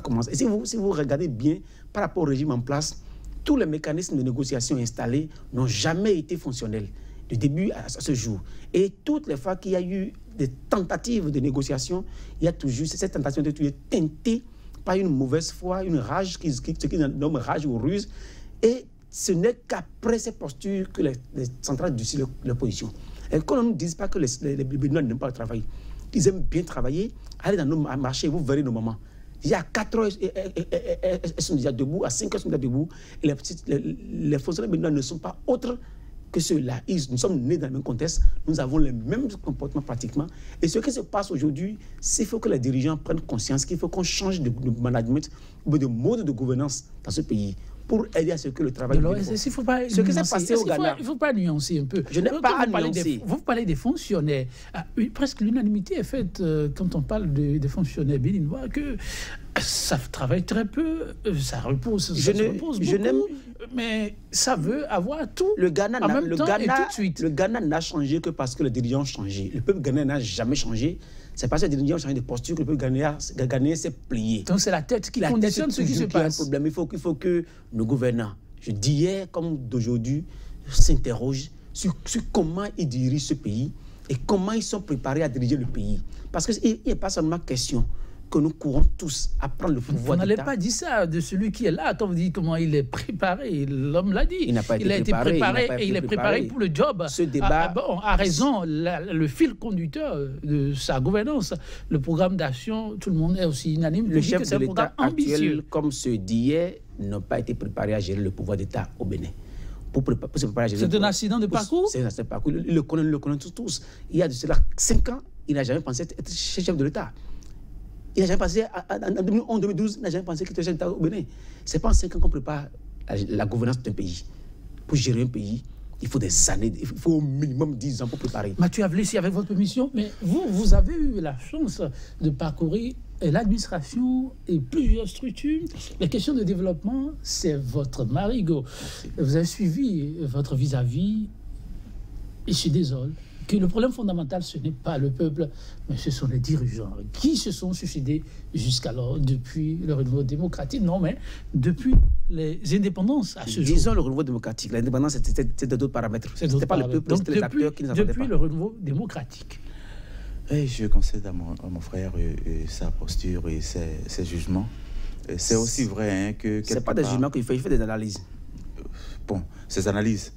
commence. Et si vous regardez bien par rapport au régime en place, tous les mécanismes de négociation installés n'ont jamais été fonctionnels du début à ce jour. Et toutes les fois qu'il y a eu des tentatives de négociation, il y a toujours cette tentation de toujours teintée par une mauvaise foi, une rage, ce qu'ils nomment rage ou ruse. Et ce n'est qu'après ces postures que les centrales durcissent leur position. Et qu'on ne nous dise pas que les Béninois n'aiment pas le travail. Ils aiment bien travailler. Allez dans nos marchés, vous verrez nos mamans. Il y a 4 heures, elles sont déjà debout. À 5 heures, elles sont déjà debout. Et les fonctionnaires béninois ne sont pas autres que ceux-là. Nous sommes nés dans le même contexte. Nous avons les mêmes comportements pratiquement. Et ce qui se passe aujourd'hui, c'est qu'il faut que les dirigeants prennent conscience qu'il faut qu'on change de management ou de mode de gouvernance dans ce pays, pour aider à ce que le travail... Ce qui s'est passé au Ghana... Il ne faut pas nuancer un peu. Je n'ai pas à nuancer. Vous parlez des fonctionnaires. Presque l'unanimité est faite quand on parle des fonctionnaires béninois que ça travaille très peu, ça repose beaucoup, mais ça veut avoir tout le Ghana en même temps et tout de suite. Le Ghana n'a changé que parce que les dirigeants ont changé. Le peuple ghanéen n'a jamais changé. C'est parce que les dirigeants ont changé de posture que le peuple ghanéen s'est plié. Donc c'est la tête qui conditionne ce qui se passe. Il faut que nos gouvernants, je dis hier comme d'aujourd'hui, s'interrogent sur comment ils dirigent ce pays et comment ils sont préparés à diriger le pays. Parce qu'il n'est pas seulement question que nous courons tous à prendre le pouvoir d'État. Vous n'allez pas dire ça de celui qui est là. Quand vous dites comment il est préparé, l'homme l'a dit. Il n'a pas été préparé. Il est préparé pour le job. Ce débat... a raison, le fil conducteur de sa gouvernance, le programme d'action, tout le monde est aussi unanime. Le chef de l'État actuel, comme ceux d'hier, n'ont pas été préparés à gérer le pouvoir d'État au Bénin. C'est un accident de parcours? C'est un accident de parcours. Ils le connaissent tous. Il y a de cela 5 ans, il n'a jamais pensé être chef de l'État. Il n'a jamais pensé, en 2011, 2012, il n'a jamais pensé qu'il était chef d'État au Bénin. Ce n'est pas en 5 ans qu'on prépare la gouvernance d'un pays. Pour gérer un pays, il faut des années, il faut au minimum 10 ans pour préparer. Mathieu Avlessi, avec votre permission, mais vous avez eu la chance de parcourir l'administration et plusieurs structures. La question de développement, c'est votre marigot. Vous avez suivi votre vis-à-vis et se désole que le problème fondamental, ce n'est pas le peuple, mais ce sont les dirigeants qui se sont suicidés jusqu'alors, depuis le renouveau démocratique. Non, mais depuis les indépendances à ce jour. Disons le renouveau démocratique. L'indépendance, c'était d'autres paramètres. Ce n'était pas le peuple, c'était les acteurs qui nous attendaient pas. Depuis le renouveau démocratique. Et je concède à mon frère sa posture et ses jugements. C'est aussi vrai que... Ce n'est pas des jugements qu'il fait, il fait des analyses. Bon, ces analyses,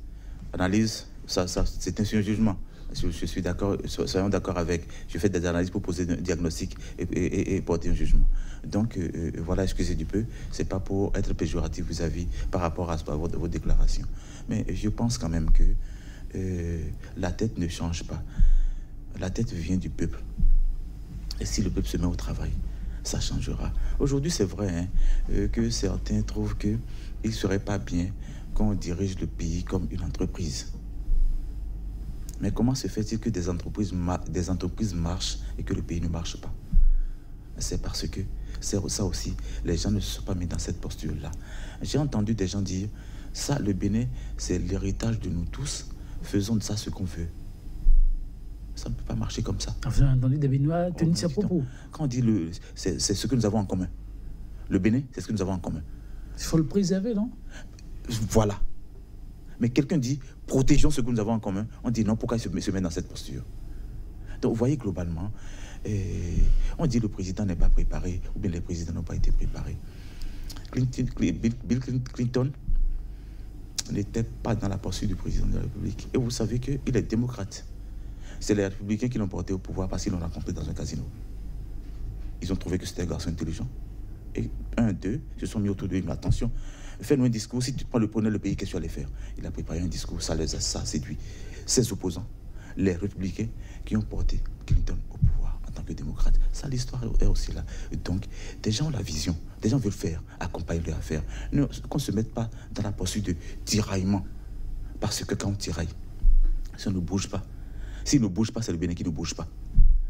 ça c'est un jugement. Je suis d'accord, soyons d'accord avec. Je fais des analyses pour poser un diagnostic et porter un jugement. Donc, voilà, excusez du peu. Ce n'est pas pour être péjoratif vis-à-vis par rapport à vos déclarations. Mais je pense quand même que la tête ne change pas. La tête vient du peuple. Et si le peuple se met au travail, ça changera. Aujourd'hui, c'est vrai que certains trouvent qu'il ne serait pas bien qu'on dirige le pays comme une entreprise. Mais comment se fait-il que des entreprises marchent et que le pays ne marche pas? C'est parce que, c'est ça aussi, les gens ne se sont pas mis dans cette posture-là. J'ai entendu des gens dire, ça, le Bénin, c'est l'héritage de nous tous, faisons de ça ce qu'on veut. Ça ne peut pas marcher comme ça. Vous avez entendu des Béninois tenir ces propos? Quand on dit, c'est ce que nous avons en commun. Le Bénin, c'est ce que nous avons en commun. Il faut le préserver, non? Voilà. Mais quelqu'un dit, protégeons ce que nous avons en commun. On dit non, pourquoi il se met dans cette posture? Donc, vous voyez, globalement, on dit le président n'est pas préparé, ou bien les présidents n'ont pas été préparés. Bill Clinton, n'était pas dans la poursuite du président de la République. Et vous savez qu'il est démocrate. C'est les Républicains qui l'ont porté au pouvoir parce qu'ils l'ont rencontré dans un casino. Ils ont trouvé que c'était un garçon intelligent. Et deux, se sont mis autour de lui. Mais attention, fais-nous un discours. Si tu prenais le pays, qu'est-ce que tu allais faire? Il a préparé un discours, ça les a séduit. Ses opposants, les Républicains qui ont porté Clinton au pouvoir en tant que démocrate. Ça, l'histoire est aussi là. Donc, des gens ont la vision. Des gens veulent faire, accompagner leur affaire. Qu'on ne se mette pas dans la poursuite de tiraillement. Parce que quand on tiraille, ça ne bouge pas. S'il ne bouge pas, c'est le Bénin qui ne bouge pas.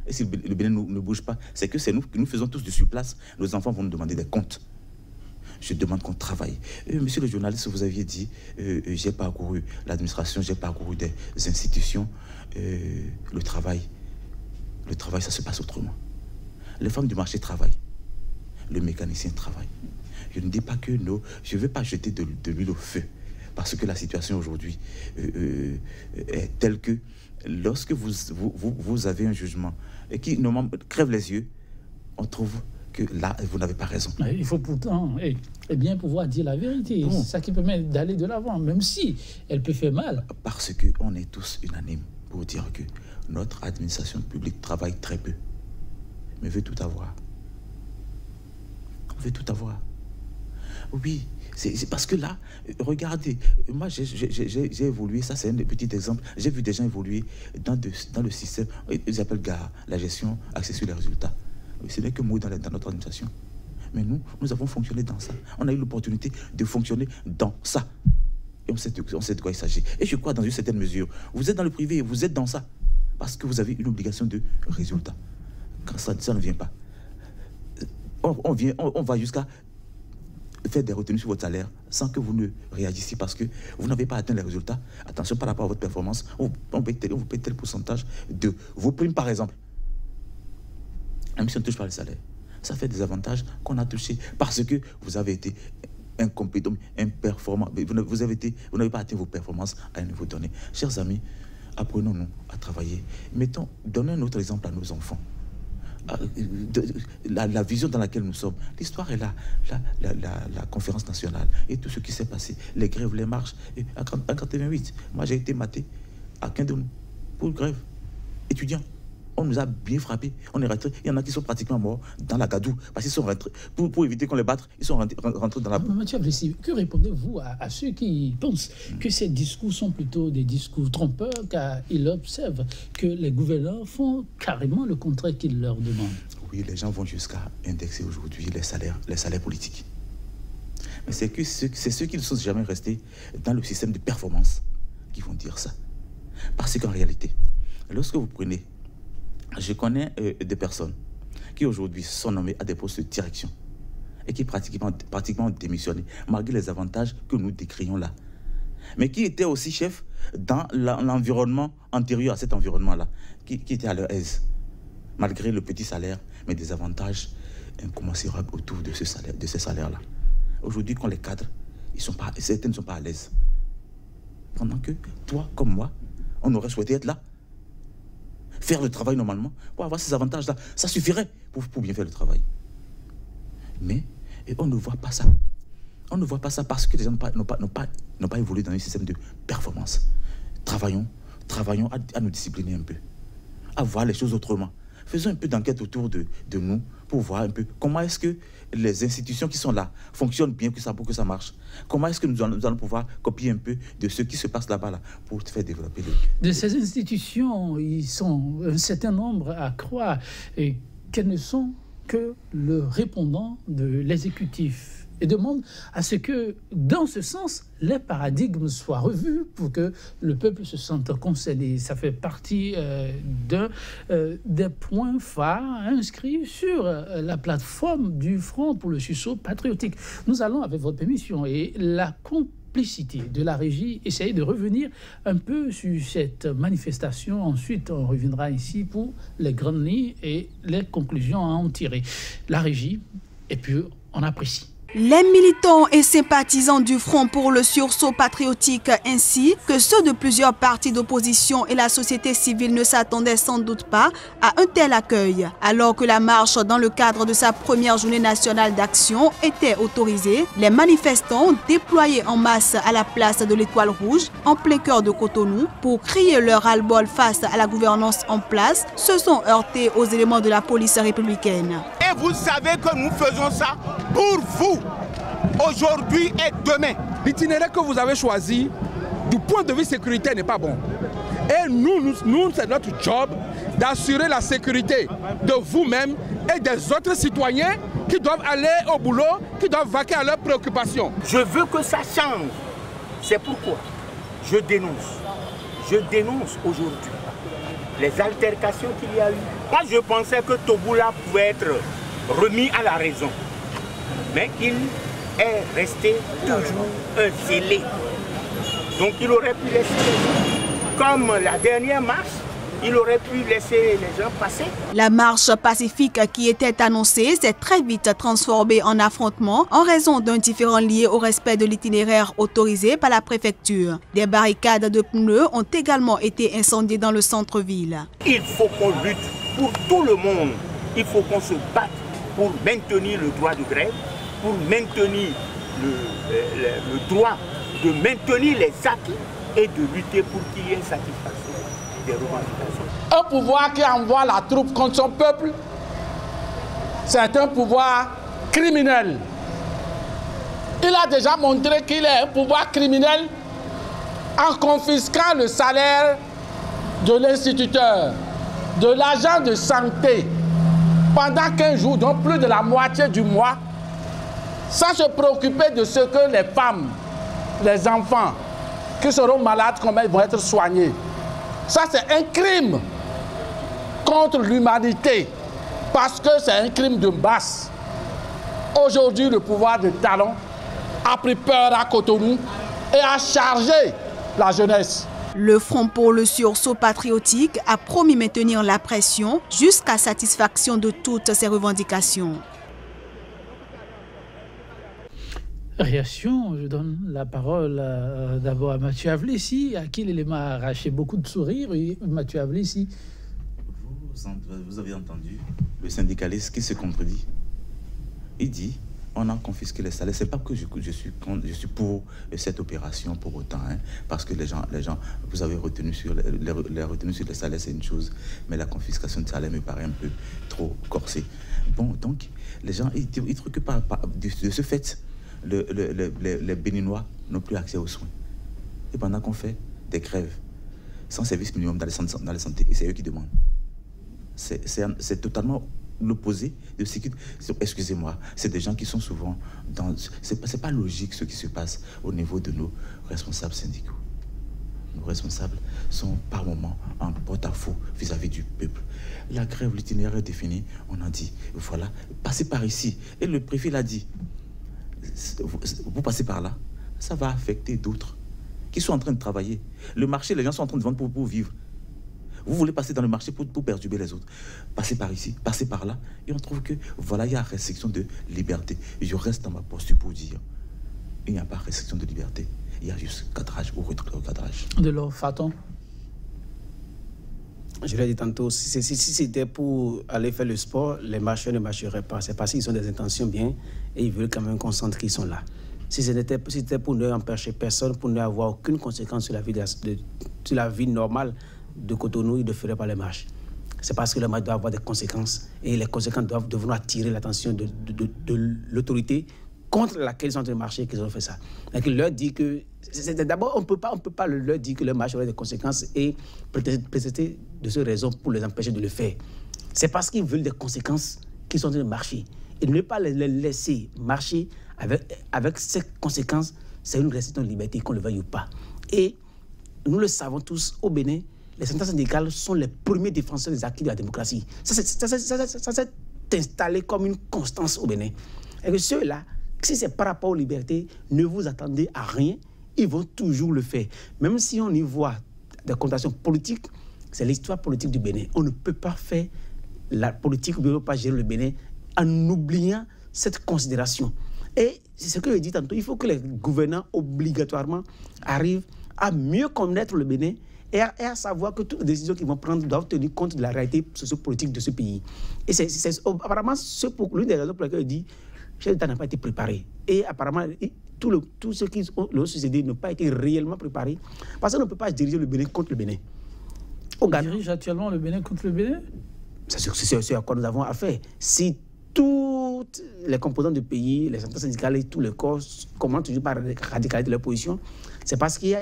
Et si le Bénin ne bouge pas, c'est que c'est nous que nous faisons tous du surplace. Nos enfants vont nous demander des comptes. Je demande qu'on travaille. Monsieur le journaliste, vous aviez dit, j'ai parcouru l'administration, j'ai parcouru des institutions. Le travail, ça se passe autrement. Les femmes du marché travaillent. Le mécanicien travaille. Je ne dis pas que non, je ne vais pas jeter de l'huile au feu. Parce que la situation aujourd'hui est telle que lorsque vous avez un jugement et qui normalement crève les yeux, on trouve que là, vous n'avez pas raison. Il faut pourtant bien pouvoir dire la vérité. Bon. C'est ça qui permet d'aller de l'avant, même si elle peut faire mal. Parce qu'on est tous unanimes pour dire que notre administration publique travaille très peu, mais veut tout avoir. On veut tout avoir. Oui, c'est parce que là, regardez, moi j'ai évolué, ça c'est un petit exemple, j'ai vu des gens évoluer dans le système, ils appellent GAR, la gestion axée sur les résultats. Ce n'est que moi dans notre administration. Mais nous avons fonctionné dans ça. On a eu l'opportunité de fonctionner dans ça. Et on sait de quoi il s'agit. Et je crois dans une certaine mesure, vous êtes dans le privé, vous êtes dans ça. Parce que vous avez une obligation de résultat. Quand ça ne vient pas, on va jusqu'à faire des retenues sur votre salaire sans que vous ne réagissiez parce que vous n'avez pas atteint les résultats. Attention par rapport à votre performance, on vous paye tel pourcentage de vos primes par exemple. Même si on ne touche pas le salaire, ça fait des avantages qu'on a touchés parce que vous avez été incompétent, imperformant. Vous n'avez pas atteint vos performances à un niveau donné. Chers amis, apprenons-nous à travailler. Donnons un autre exemple à nos enfants. La vision dans laquelle nous sommes. L'histoire est là. La conférence nationale et tout ce qui s'est passé. Les grèves, les marches. Et en 88, moi j'ai été maté à Kindoun pour grève. Étudiant. On nous a bien frappé. On est rentré. Il y en a qui sont pratiquement morts dans la gadoue parce qu'ils sont rentrés. Pour éviter qu'on les batte, ils sont rentrés dans la boue. Mathieu Ablessi, que répondez-vous à ceux qui pensent que ces discours sont plutôt des discours trompeurs car ils observent que les gouvernants font carrément le contraire qu'ils leur demandent? Oui, les gens vont jusqu'à indexer aujourd'hui les salaires politiques. Mais c'est ceux qui ne sont jamais restés dans le système de performance qui vont dire ça. Parce qu'en réalité, lorsque vous prenez... Je connais des personnes qui aujourd'hui sont nommées à des postes de direction et qui pratiquement ont démissionné, malgré les avantages que nous décrions là. Mais qui étaient aussi chefs dans l'environnement antérieur à cet environnement-là, qui étaient à leur aise, malgré le petit salaire, mais des avantages incommensurables autour de ces salaires-là. Aujourd'hui, quand les cadres, certains ne sont pas à l'aise. Pendant que toi, comme moi, on aurait souhaité être là. Faire le travail normalement, pour avoir ces avantages-là, ça suffirait pour bien faire le travail. Mais on ne voit pas ça. On ne voit pas ça parce que les gens n'ont pas évolué dans un système de performance. Travaillons à nous discipliner un peu, à voir les choses autrement. Faisons un peu d'enquête autour de nous pour voir un peu comment est-ce que les institutions qui sont là fonctionnent bien pour que ça marche. Comment est-ce que nous allons pouvoir copier un peu de ce qui se passe là-bas pour faire développer De ces institutions, ils sont un certain nombre à croire qu'elles ne sont que le répondant de l'exécutif et demande à ce que, dans ce sens, les paradigmes soient revus pour que le peuple se sente concerné. Ça fait partie des points phares inscrits sur la plateforme du Front pour le sursaut patriotique. Nous allons, avec votre permission et la complicité de la régie, essayer de revenir un peu sur cette manifestation. Ensuite, on reviendra ici pour les grandes lignes et les conclusions à en tirer. La régie, et puis on apprécie. Les militants et sympathisants du Front pour le sursaut patriotique ainsi que ceux de plusieurs partis d'opposition et la société civile ne s'attendaient sans doute pas à un tel accueil. Alors que la marche dans le cadre de sa première journée nationale d'action était autorisée, les manifestants déployés en masse à la place de l'Étoile Rouge en plein cœur de Cotonou pour crier leur ras-le-bol face à la gouvernance en place se sont heurtés aux éléments de la police républicaine. Et vous savez que nous faisons ça pour vous, aujourd'hui et demain. L'itinéraire que vous avez choisi, du point de vue sécuritaire, n'est pas bon. Et nous c'est notre job d'assurer la sécurité de vous-même et des autres citoyens qui doivent aller au boulot, qui doivent vaquer à leurs préoccupations. Je veux que ça change. C'est pourquoi je dénonce aujourd'hui les altercations qu'il y a eu. Moi, je pensais que Togoula pouvait être remis à la raison, mais qu'il est resté toujours un zélé. Donc il aurait pu laisser les gens, comme la dernière marche, il aurait pu laisser les gens passer. La marche pacifique qui était annoncée s'est très vite transformée en affrontement en raison d'un différend lié au respect de l'itinéraire autorisé par la préfecture. Des barricades de pneus ont également été incendiées dans le centre-ville. Il faut qu'on lutte pour tout le monde. Il faut qu'on se batte pour maintenir le droit de grève, pour maintenir le droit de maintenir les acquis et de lutter pour qu'il y ait satisfaction des revendications. Un pouvoir qui envoie la troupe contre son peuple, c'est un pouvoir criminel. Il a déjà montré qu'il est un pouvoir criminel en confisquant le salaire de l'instituteur, de l'agent de santé, pendant 15 jours, donc plus de la moitié du mois, sans se préoccuper de ce que les femmes, les enfants qui seront malades, comment ils vont être soignés. Ça, c'est un crime contre l'humanité, parce que c'est un crime de masse. Aujourd'hui, le pouvoir de Talon a pris peur à Cotonou et a chargé la jeunesse. Le Front pour le sursaut patriotique a promis maintenir la pression jusqu'à satisfaction de toutes ces revendications. Réaction, je donne la parole d'abord à Mathieu Avlessi, à qui l'élément a arraché beaucoup de sourires. Et Mathieu Avlessi. Vous avez entendu le syndicaliste qui se contredit. Il dit, on a confisqué les salaires. C'est pas que je suis pour cette opération pour autant, hein, parce que les gens, vous avez retenu sur les retenues sur les salaires, c'est une chose, mais la confiscation de salaire me paraît un peu trop corsée. Bon, donc les gens, ils trouvent que de ce fait, les Béninois n'ont plus accès aux soins. Et pendant qu'on fait des grèves sans service minimum dans la santé, et c'est eux qui demandent. C'est totalement l'opposé de ce qui... Excusez-moi, c'est des gens qui sont souvent dans... C'est pas logique ce qui se passe au niveau de nos responsables syndicaux. Nos responsables sont par moments en porte-à-faux vis-à-vis du peuple. La grève, l'itinéraire est défini, on a dit, voilà, passez par ici. Et le préfet l'a dit, vous passez par là, ça va affecter d'autres qui sont en train de travailler. Le marché, les gens sont en train de vendre pour vivre. Vous voulez passer dans le marché pour perturber les autres. Passez par ici, passez par là. Et on trouve que, voilà, il y a restriction de liberté. Et je reste dans ma posture pour dire, il n'y a pas restriction de liberté. Il y a juste cadrage ou recadrage. De l'eau, Faton. Je l'ai dit tantôt, si c'était pour aller faire le sport, les marcheurs ne marcheraient pas. C'est parce qu'ils ont des intentions bien et ils veulent quand même qu'on sente qu'ils sont là. Si c'était pour ne empêcher personne, pour n'avoir aucune conséquence sur la vie normale de Cotonou, ils ne feraient pas les marches. C'est parce que les marches doivent avoir des conséquences et les conséquences doivent devoir attirer l'attention de l'autorité contre laquelle ils sont en train de marcher qu'ils ont fait ça. Donc il leur dit que... D'abord, on ne peut pas leur dire que les marches auraient des conséquences et prétexter de ces raisons pour les empêcher de le faire. C'est parce qu'ils veulent des conséquences qu'ils sont en train de marcher. Et ne pas les laisser marcher avec ces conséquences, c'est une restriction de liberté, qu'on le veuille ou pas. Et nous le savons tous, au Bénin, les syndicats syndicales sont les premiers défenseurs des acquis de la démocratie. Ça s'est installé comme une constance au Bénin. Et que ceux-là, si c'est par rapport aux libertés, ne vous attendez à rien, ils vont toujours le faire. Même si on y voit des connotations politiques, c'est l'histoire politique du Bénin. On ne peut pas faire la politique, on ne peut pas gérer le Bénin en oubliant cette considération. Et c'est ce que je dis tantôt, il faut que les gouvernants obligatoirement arrivent à mieux connaître le Bénin et à savoir que toutes les décisions qu'ils vont prendre doivent tenir compte de la réalité sociopolitique de ce pays. Et c'est apparemment l'une des raisons pour lesquelles je dis le chef d'État n'a pas été préparé. Et apparemment, tous ceux qui ont succédé n'ont pas été réellement préparés parce qu'on ne peut pas diriger le Bénin contre le Bénin. On dirige actuellement le Bénin contre le Bénin? C'est à quoi nous avons affaire. Si toutes les composants du pays, les centrales syndicales et tous les corps commencent toujours par la radicalité de leur position, c'est parce qu'il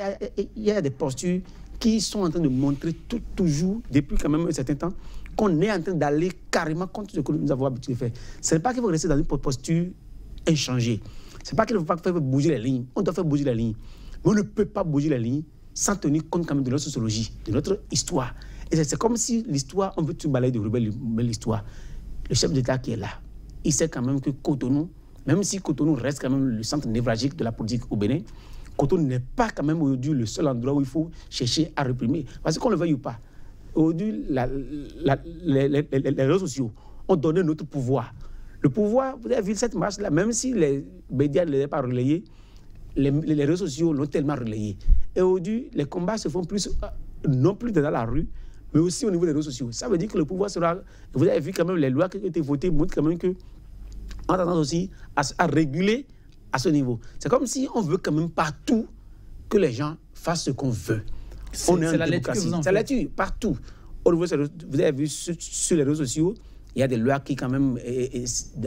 y a des postures qui sont en train de montrer toujours, depuis quand même un certain temps, qu'on est en train d'aller carrément contre ce que nous avons l'habitude de faire. Ce n'est pas qu'il faut rester dans une posture inchangée. Ce n'est pas qu'il ne faut pas faire bouger les lignes. On doit faire bouger les lignes. Mais on ne peut pas bouger les lignes sans tenir compte quand même de notre sociologie, de notre histoire. Et c'est comme si l'histoire, on veut tout balayer de rebelle l'histoire. Le chef d'État qui est là, il sait quand même que Cotonou, même si Cotonou reste quand même le centre névralgique de la politique au Bénin, Cotonou n'est pas quand même aujourd'hui le seul endroit où il faut chercher à réprimer. Parce qu'on le veuille ou pas, aujourd'hui, les réseaux sociaux ont donné notre pouvoir. Le pouvoir, vous avez vu cette marche-là, même si les médias ne l'avaient pas relayé, les réseaux sociaux l'ont tellement relayé. Et aujourd'hui, les combats se font plus, non plus dans la rue, mais aussi au niveau des réseaux sociaux. Ça veut dire que le pouvoir sera... Vous avez vu quand même les lois qui ont été votées montrent quand même qu'on a tendance aussi à réguler à ce niveau. C'est comme si on veut quand même partout que les gens fassent ce qu'on veut. On est en démocratie. C'est la lecture partout. Au niveau, vous avez vu sur les réseaux sociaux, il y a des lois qui quand même,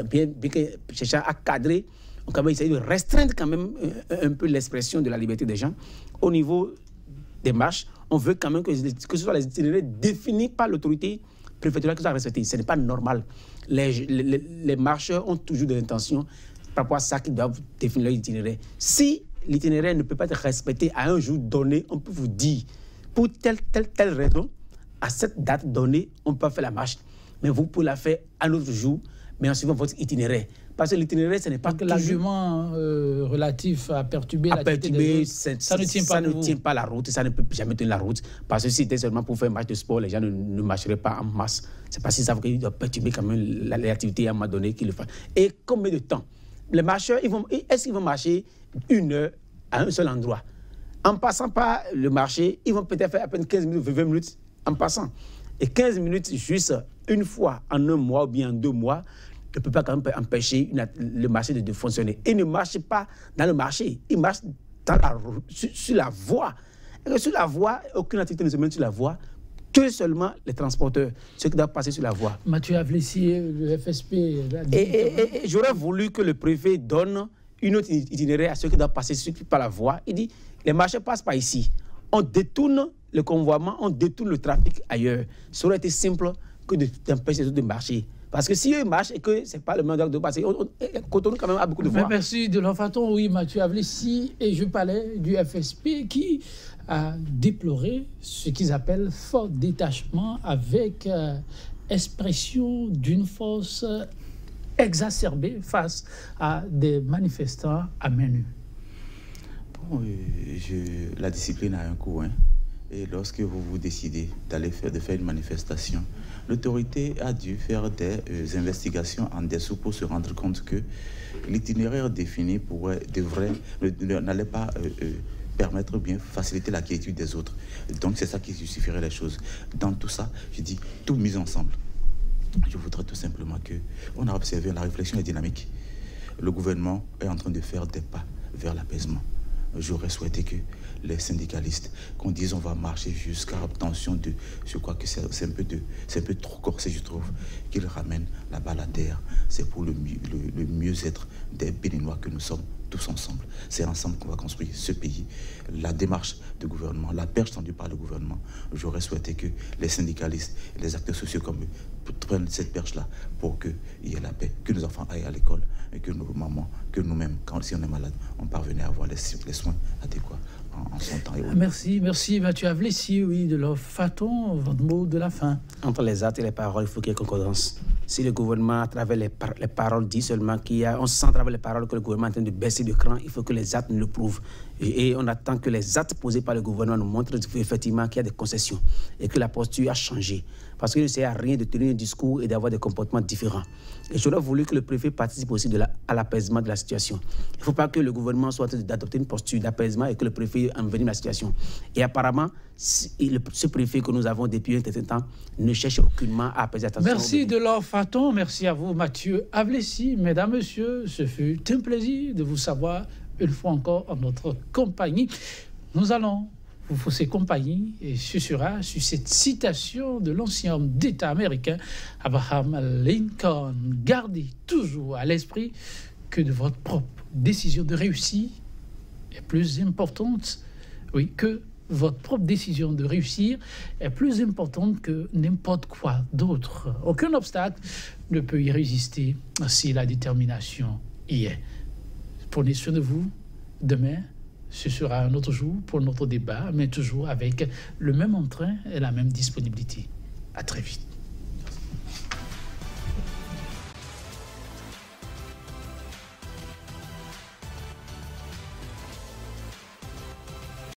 bien que cherchent à cadrer, on quand même essayer de restreindre quand même un peu l'expression de la liberté des gens. Au niveau des marches, on veut quand même que ce soit les itinéraires définis par l'autorité préfectorale qui soient respectés. Ce n'est pas normal. Les marcheurs ont toujours des intentions par rapport à ça qu'ils doivent définir leur itinéraire. Si l'itinéraire ne peut pas être respecté à un jour donné, on peut vous dire, pour telle raison, à cette date donnée, on peut faire la marche. Mais vous pouvez la faire à un autre jour, mais en suivant votre itinéraire. Parce que l'itinéraire, ce n'est pas que l'argument relatif à perturber l'activité des autres, ça ne tient pas la route, ça ne peut jamais tenir la route. Parce que si c'était seulement pour faire un match de sport, les gens ne marcheraient pas en masse. C'est parce qu'ils savent qu'ils doivent perturber quand même l'activité à un moment donné qu'ils le font. Et combien de temps? Les marcheurs, est-ce qu'ils vont marcher 1 heure à un seul endroit? En passant par le marché, ils vont peut-être faire à peine 15 minutes, 20 minutes en passant. Et 15 minutes juste une fois en un mois ou bien en 2 mois, ne peut pas quand même empêcher le marché de fonctionner. Ils ne marchent pas dans le marché, ils marchent sur la voie. Et sur la voie, aucune activité ne se mène sur la voie, que seulement les transporteurs, ceux qui doivent passer sur la voie. Mathieu Avlessi, le FSP... Et j'aurais voulu que le préfet donne une autre itinéraire à ceux qui doivent passer par la voie. Il dit, les marchés passent par ici. On détourne le convoiement, on détourne le trafic ailleurs. Ça aurait été simple que d'empêcher les autres de marcher. Parce que si eux marchent et que ce n'est pas le même de passer, Cotonou quand même a beaucoup de voix. Merci de l'enfanton, oui, Mathieu Avlessi. Et je parlais du FSP qui a déploré ce qu'ils appellent fort détachement avec expression d'une force exacerbée face à des manifestants à main nue. Bon, la discipline a un coût, hein. Et lorsque vous décidez de faire une manifestation, l'autorité a dû faire des investigations en dessous pour se rendre compte que l'itinéraire défini n'allait pas permettre bien faciliter la quiétude des autres. Donc c'est ça qui justifierait les choses. Dans tout ça, je dis, tout mis ensemble. Je voudrais tout simplement qu'on a observé la réflexion est dynamique. Le gouvernement est en train de faire des pas vers l'apaisement. J'aurais souhaité que les syndicalistes, qu'on dise on va marcher jusqu'à l'obtention de... Je crois que c'est un peu trop corsé, je trouve, qu'ils ramènent la balle à terre. C'est pour le mieux-être des Béninois que nous sommes tous ensemble. C'est ensemble qu'on va construire ce pays. La démarche du gouvernement, la perche tendue par le gouvernement, j'aurais souhaité que les syndicalistes, les acteurs sociaux comme eux, prennent cette perche-là pour qu'il y ait la paix, que nos enfants aillent à l'école et que nos mamans, que nous-mêmes, si on est malade, on parvenait à avoir les soins adéquats en son temps. Merci Mathieu Avlessi, oui, de l'Orphaton, votre mot de la fin. Entre les actes et les paroles, il faut qu'il y ait concordance. Si le gouvernement, à travers les paroles, dit seulement on sent à travers les paroles que le gouvernement est en train de baisser de cran, il faut que les actes nous le prouvent. Et on attend que les actes posés par le gouvernement nous montrent effectivement qu'il y a des concessions et que la posture a changé. parce qu'il ne sert à rien de tenir un discours et d'avoir des comportements différents. Et j'aurais voulu que le préfet participe aussi à l'apaisement de la situation. Il ne faut pas que le gouvernement soit en train d'adopter une posture d'apaisement et que le préfet envenime la situation. Et apparemment, ce préfet que nous avons depuis un certain temps ne cherche aucunement à apaiser la tension. Merci Delors Faton, merci à vous Mathieu Avlessi. Mesdames, Messieurs, ce fut un plaisir de vous savoir une fois encore en notre compagnie. Nous allons vous fausser compagnie et ce sera sur cette citation de l'ancien homme d'État américain Abraham Lincoln. Gardez toujours à l'esprit que de votre propre décision de réussir est plus importante, que votre propre décision de réussir est plus importante que n'importe quoi d'autre. Aucun obstacle ne peut y résister si la détermination y est. Prenez soin de vous. Demain, ce sera un autre jour pour notre débat, mais toujours avec le même entrain et la même disponibilité. À très vite.